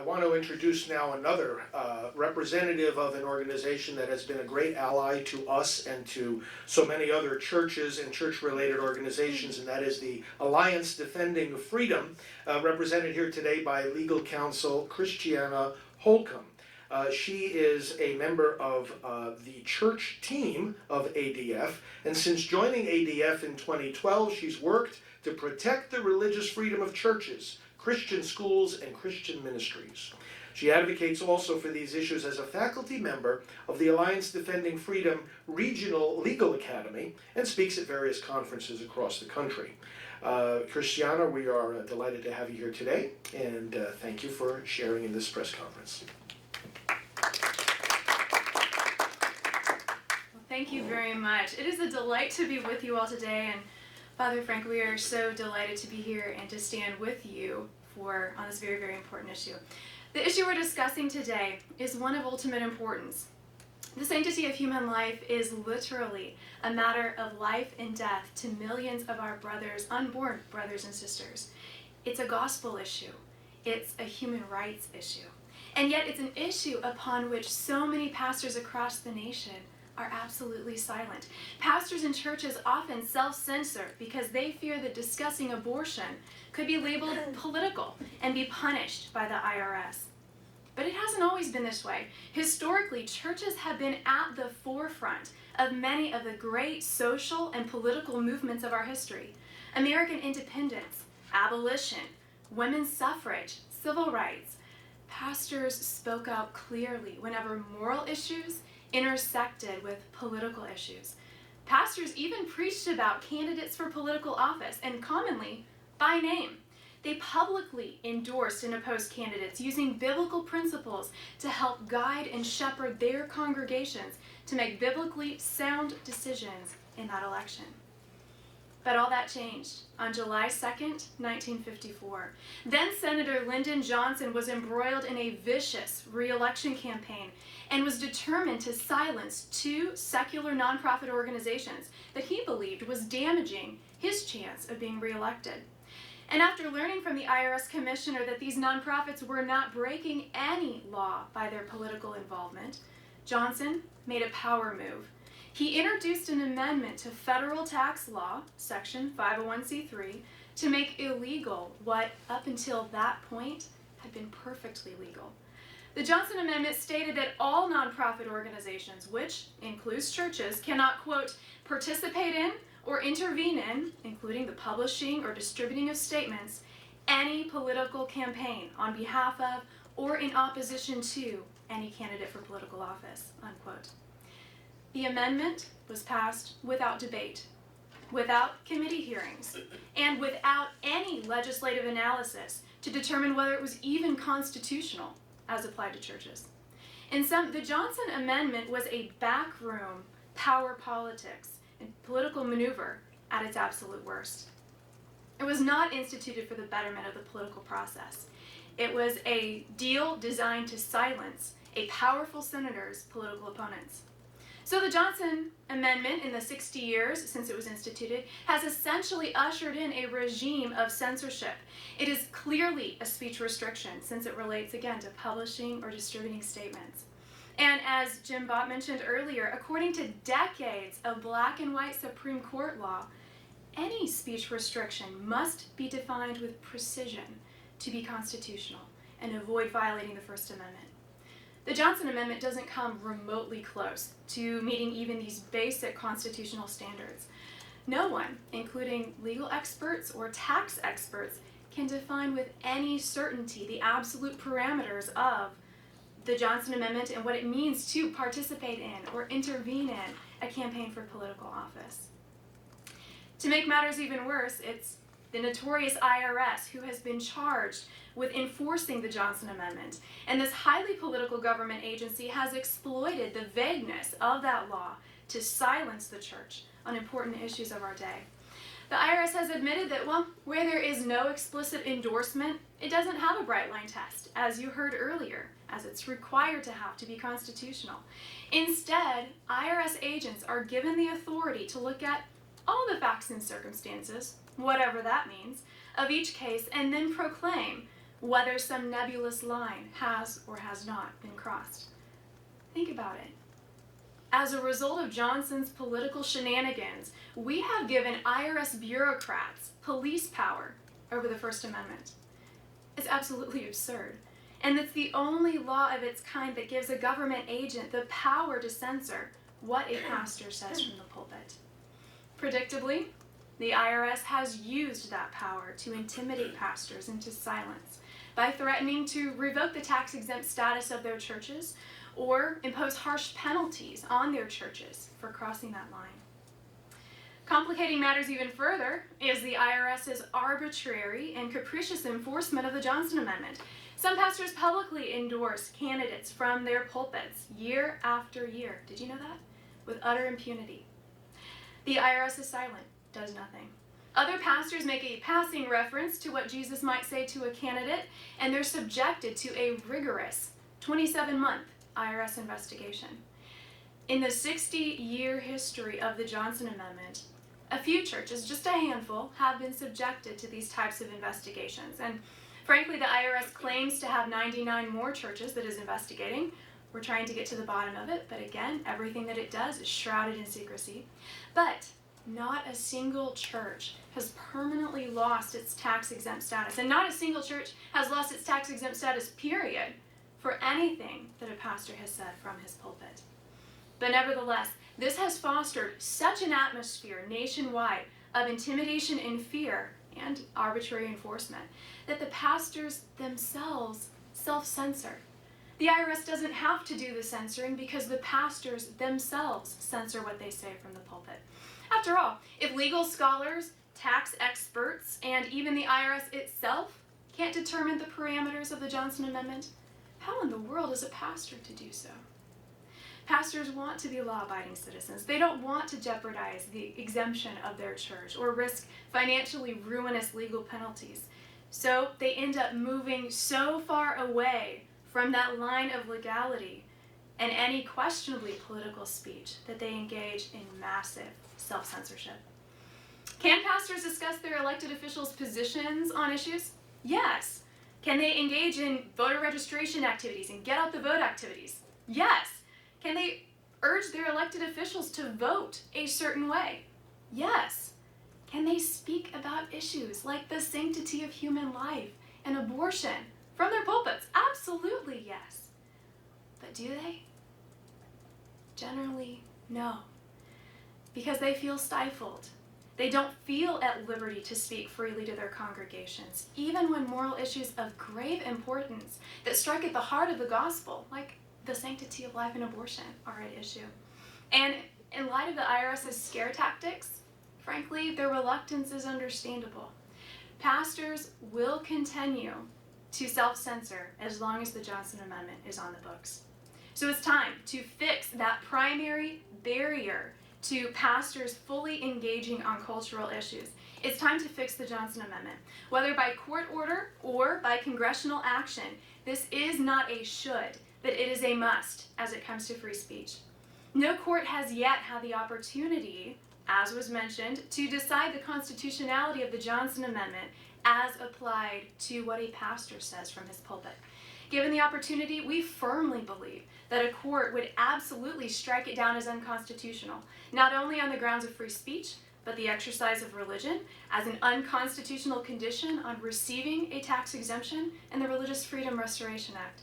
want to introduce now another representative of an organization that has been a great ally to us and to so many other churches and church-related organizations, and that is the Alliance Defending Freedom, represented here today by legal counsel Christiana Holcomb. She is a member of the church team of ADF, and since joining ADF in 2012, she's worked to protect the religious freedom of churches, Christian schools, and Christian ministries. She advocates also for these issues as a faculty member of the Alliance Defending Freedom Regional Legal Academy and speaks at various conferences across the country. Christiana, we are delighted to have you here today, and thank you for sharing in this press conference. Thank you very much. It is a delight to be with you all today, and Father Frank, we are so delighted to be here and to stand with you on this very, very important issue. The issue we're discussing today is one of ultimate importance. The sanctity of human life is literally a matter of life and death to millions of our brothers, unborn brothers and sisters. It's a gospel issue. It's a human rights issue. And yet it's an issue upon which so many pastors across the nation are absolutely silent. Pastors and churches often self-censor because they fear that discussing abortion could be labeled political and be punished by the IRS. But it hasn't always been this way. Historically, churches have been at the forefront of many of the great social and political movements of our history. American independence, abolition, women's suffrage, civil rights. Pastors spoke out clearly whenever moral issues intersected with political issues. Pastors even preached about candidates for political office, and commonly by name. They publicly endorsed and opposed candidates using biblical principles to help guide and shepherd their congregations to make biblically sound decisions in that election. But all that changed on July 2nd, 1954. Then Senator Lyndon Johnson was embroiled in a vicious re-election campaign and was determined to silence two secular nonprofit organizations that he believed was damaging his chance of being re-elected. And after learning from the IRS commissioner that these nonprofits were not breaking any law by their political involvement, Johnson made a power move. He introduced an amendment to federal tax law, section 501c3, to make illegal what, up until that point, had been perfectly legal. The Johnson Amendment stated that all nonprofit organizations, which includes churches, cannot, quote, participate in or intervene in, including the publishing or distributing of statements, any political campaign on behalf of or in opposition to any candidate for political office, unquote. The amendment was passed without debate, without committee hearings, and without any legislative analysis to determine whether it was even constitutional as applied to churches. In sum, the Johnson Amendment was a backroom power politics and political maneuver at its absolute worst. It was not instituted for the betterment of the political process. It was a deal designed to silence a powerful senator's political opponents. So the Johnson Amendment, in the 60 years since it was instituted, has essentially ushered in a regime of censorship. It is clearly a speech restriction since it relates, again, to publishing or distributing statements. And as Jim Bott mentioned earlier, according to decades of black and white Supreme Court law, any speech restriction must be defined with precision to be constitutional and avoid violating the First Amendment. The Johnson Amendment doesn't come remotely close to meeting even these basic constitutional standards. No one, including legal experts or tax experts, can define with any certainty the absolute parameters of the Johnson Amendment and what it means to participate in or intervene in a campaign for political office. To make matters even worse, it's the notorious IRS who has been charged with enforcing the Johnson Amendment. And this highly political government agency has exploited the vagueness of that law to silence the church on important issues of our day. The IRS has admitted that, well, where there is no explicit endorsement, it doesn't have a bright line test, as you heard earlier, as it's required to have to be constitutional. Instead, IRS agents are given the authority to look at all the facts and circumstances, whatever that means, of each case, and then proclaim whether some nebulous line has or has not been crossed. Think about it. As a result of Johnson's political shenanigans, we have given IRS bureaucrats police power over the First Amendment. It's absolutely absurd. And it's the only law of its kind that gives a government agent the power to censor what a pastor says from the pulpit. Predictably, the IRS has used that power to intimidate pastors into silence by threatening to revoke the tax-exempt status of their churches or impose harsh penalties on their churches for crossing that line. Complicating matters even further is the IRS's arbitrary and capricious enforcement of the Johnson Amendment. Some pastors publicly endorse candidates from their pulpits year after year. Did you know that? With utter impunity. The IRS is silent, does nothing. Other pastors make a passing reference to what Jesus might say to a candidate, and they're subjected to a rigorous 27-month IRS investigation. In the 60-year history of the Johnson Amendment, a few churches, just a handful, have been subjected to these types of investigations. And frankly, the IRS claims to have 99 more churches that is investigating. We're trying to get to the bottom of it, but again, everything that it does is shrouded in secrecy. But not a single church has permanently lost its tax-exempt status, and not a single church has lost its tax-exempt status, period, for anything that a pastor has said from his pulpit. But nevertheless, this has fostered such an atmosphere nationwide of intimidation and fear and arbitrary enforcement that the pastors themselves self-censor. The IRS doesn't have to do the censoring because the pastors themselves censor what they say from the pulpit. After all, if legal scholars, tax experts, and even the IRS itself can't determine the parameters of the Johnson Amendment, how in the world is a pastor to do so? Pastors want to be law-abiding citizens. They don't want to jeopardize the exemption of their church or risk financially ruinous legal penalties. So they end up moving so far away from that line of legality and any questionably political speech that they engage in massive self-censorship. Can pastors discuss their elected officials' positions on issues? Yes. Can they engage in voter registration activities and get out the vote activities? Yes. Can they urge their elected officials to vote a certain way? Yes. Can they speak about issues like the sanctity of human life and abortion from their pulpits? Absolutely yes. But do they? Generally, no. Because they feel stifled. They don't feel at liberty to speak freely to their congregations, even when moral issues of grave importance that strike at the heart of the gospel, like the sanctity of life and abortion, are at issue. And in light of the IRS's scare tactics, frankly, their reluctance is understandable. Pastors will continue to self-censor as long as the Johnson Amendment is on the books. So it's time to fix that primary barrier to pastors fully engaging on cultural issues. It's time to fix the Johnson Amendment. Whether by court order or by congressional action, this is not a should, but it is a must as it comes to free speech. No court has yet had the opportunity, as was mentioned, to decide the constitutionality of the Johnson Amendment as applied to what a pastor says from his pulpit. Given the opportunity, we firmly believe that a court would absolutely strike it down as unconstitutional, not only on the grounds of free speech, but the exercise of religion as an unconstitutional condition on receiving a tax exemption in the Religious Freedom Restoration Act.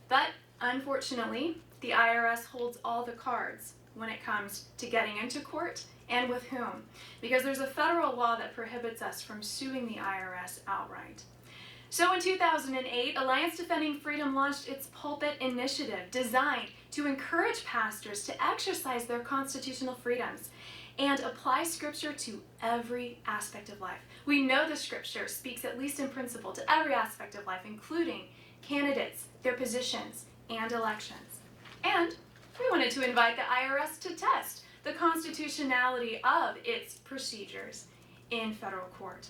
But unfortunately, the IRS holds all the cards when it comes to getting into court and with whom, because there's a federal law that prohibits us from suing the IRS outright. So in 2008, Alliance Defending Freedom launched its Pulpit Initiative, designed to encourage pastors to exercise their constitutional freedoms and apply Scripture to every aspect of life. We know the Scripture speaks, at least in principle, to every aspect of life, including candidates, their positions, and elections. And we wanted to invite the IRS to test the constitutionality of its procedures in federal court.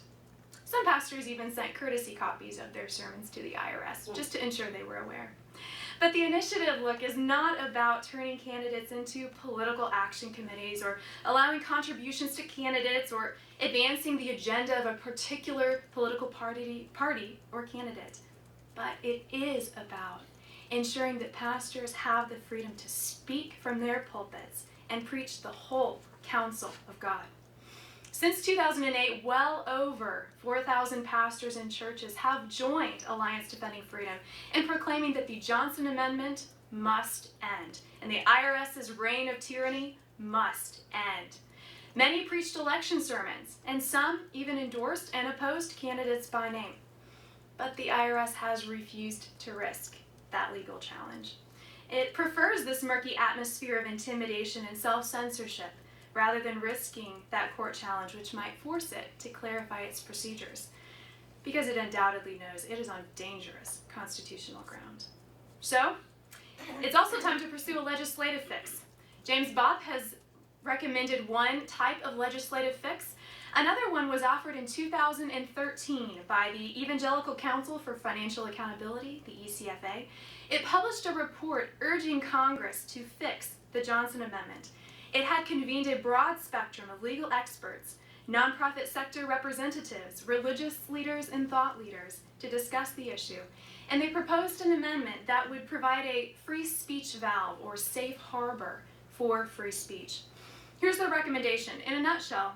Some pastors even sent courtesy copies of their sermons to the IRS just to ensure they were aware. But the initiative, look, is not about turning candidates into political action committees or allowing contributions to candidates or advancing the agenda of a particular political party or candidate. But it is about ensuring that pastors have the freedom to speak from their pulpits and preach the whole counsel of God. Since 2008, well over 4,000 pastors and churches have joined Alliance Defending Freedom in proclaiming that the Johnson Amendment must end and the IRS's reign of tyranny must end. Many preached election sermons, and some even endorsed and opposed candidates by name. But the IRS has refused to risk that legal challenge. It prefers this murky atmosphere of intimidation and self-censorship rather than risking that court challenge, which might force it to clarify its procedures, because it undoubtedly knows it is on dangerous constitutional ground. So, it's also time to pursue a legislative fix. James Bopp has recommended one type of legislative fix. Another one was offered in 2013 by the Evangelical Counsel for Financial Accountability, the ECFA. It published a report urging Congress to fix the Johnson Amendment. It had convened a broad spectrum of legal experts, nonprofit sector representatives, religious leaders, and thought leaders to discuss the issue. And they proposed an amendment that would provide a free speech valve or safe harbor for free speech. Here's the recommendation in a nutshell.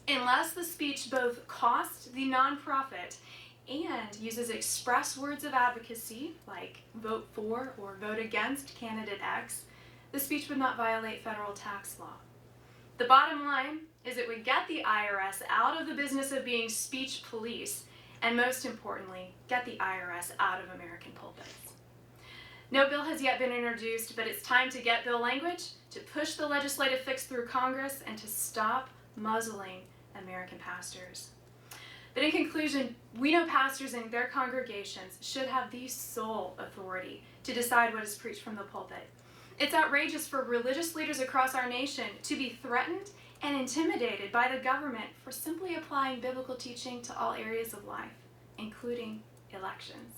Unless the speech both costs the nonprofit and uses express words of advocacy, like vote for or vote against candidate X, the speech would not violate federal tax law. The bottom line is it would get the IRS out of the business of being speech police, and most importantly, get the IRS out of American pulpits. No bill has yet been introduced, but it's time to get bill language, to push the legislative fix through Congress, and to stop muzzling American pastors. But in conclusion, we know pastors and their congregations should have the sole authority to decide what is preached from the pulpit. It's outrageous for religious leaders across our nation to be threatened and intimidated by the government for simply applying biblical teaching to all areas of life, including elections.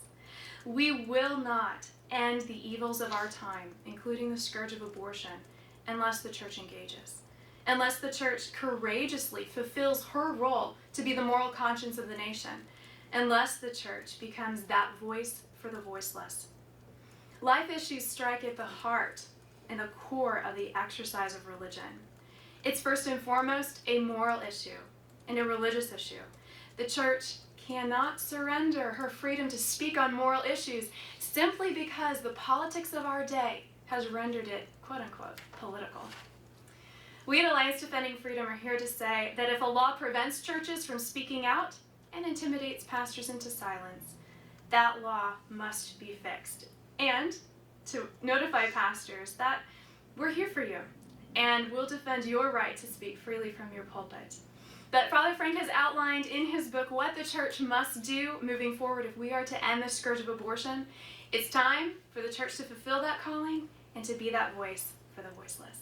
We will not end the evils of our time, including the scourge of abortion, unless the church engages, unless the church courageously fulfills her role to be the moral conscience of the nation, unless the church becomes that voice for the voiceless. Life issues strike at the heart and the core of the exercise of religion. It's first and foremost a moral issue and a religious issue. The church cannot surrender her freedom to speak on moral issues simply because the politics of our day has rendered it, quote unquote, political. We at Alliance Defending Freedom are here to say that if a law prevents churches from speaking out and intimidates pastors into silence, that law must be fixed. And to notify pastors that we're here for you and we'll defend your right to speak freely from your pulpit. But Father Frank has outlined in his book what the church must do moving forward if we are to end the scourge of abortion. It's time for the church to fulfill that calling and to be that voice for the voiceless.